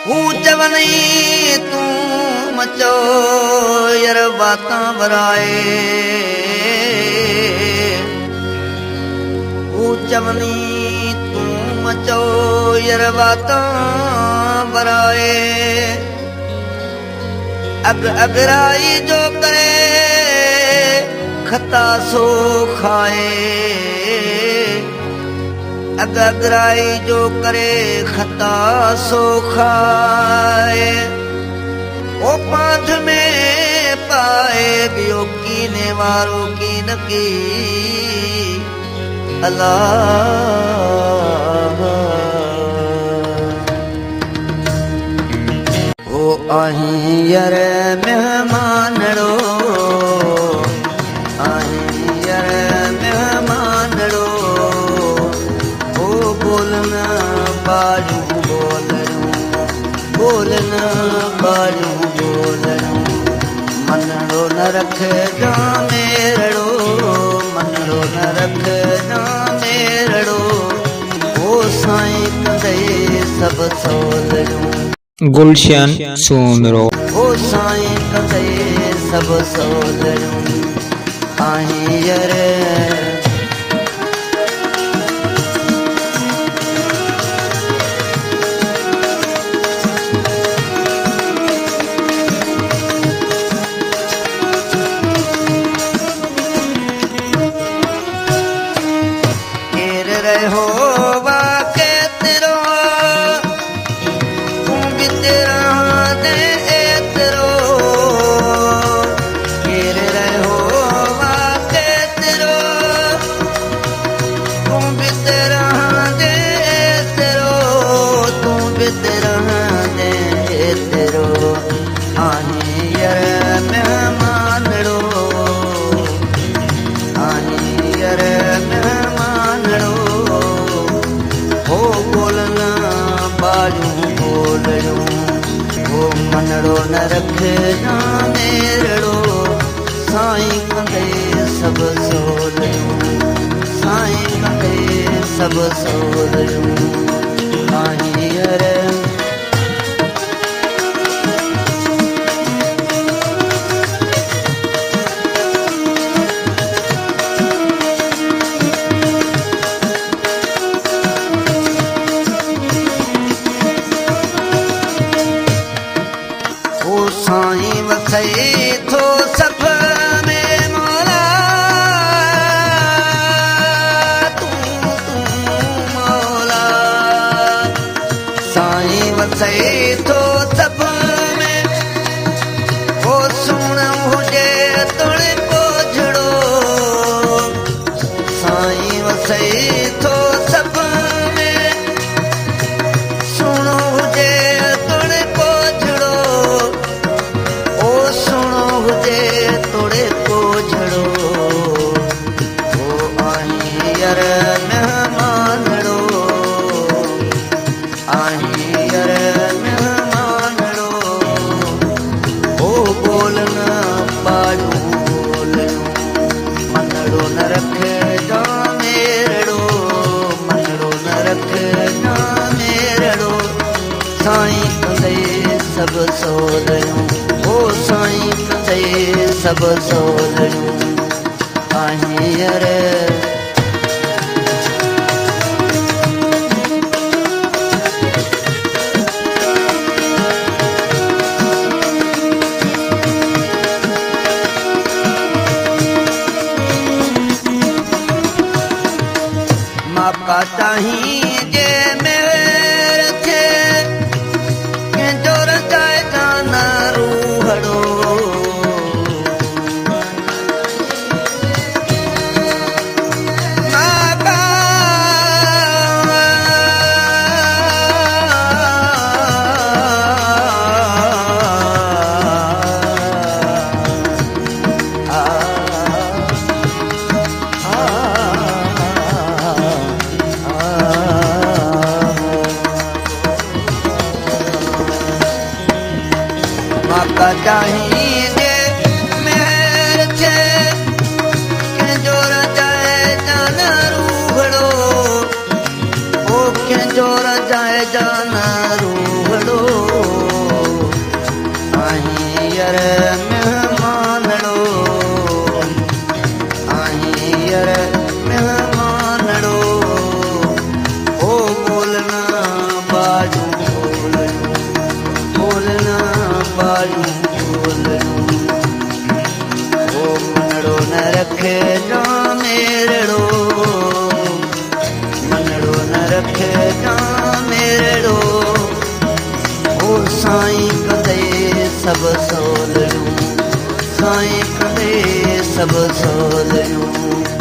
हूँ चवनी तू मचो यार बातां बराए। हूँ चवनी तू मचो यार बातां बराए। अगराई जो करे खता सो खाए। अगराई जो करे खता सो खाए। ओ पांध में पाए बियो कीने वारो कीन की अल्लाह। ओ आहीं यार मेहमानड़ो, आहीं यार मेहमानड़ो। ओ बोलना बाजू बोलूं, बोलना बाजू बोलूं। मनड़ो न रख जा मेरड़ो, मनड़ो न रख जा मेरड़ो। ओ साईं कंदे सब सोलूं। गुलशन सूंदरो ओ साईं कंदे सब सोलूं। आहीं यार रहो वाके तेरो तू भी तेरा दे तेरो। घेर रहो वाके तेरो तू भी तेरा दे तेरो, तू भी तेरा दे तेरो। आहीं यार मेहमानड़ो, आहीं यार मेहमानड़ो। हो बोलना बाजू बोलूं, हो मनड़ो न रख जा मेरड़ो। साईं कंदे सब सोलूं, साईं कंदे सब सोलूं। आहीं यार ओ साईं वसई थो सफ़ में मौला। तू मौला साईं वसई थो सफ़ में। ओ सुण हुजे तुड़ पोझड़ो, साईं वसई थो सफ़ में। सुण हुजे तुड़ पोझड़ो, ओ सुनो हुजे तोड़े पोझड़ो। ओ आहीं यार मेहमानड़ो, आहीं यार मेहमानड़ो। ओ बोलना बाजू बोलूं, मनड़ो न रख जा मेरड़ो, मनड़ो न रख जा मेरड़ो। साईं कंदे सब सोलूं, ओ साईं कंदे सब सोलूं। आहीं यार माका चाहीं जे मेरे थे के जोर जाए जाना रूहड़ो। माका चाहीं जे मेरे थे के जोर जाए जाना रूहड़ो। ओ के जोर जाए जाना रूहड़ो। साईं कंदे सभु सवलियूं, साईं कंदे सभु सवलियूं।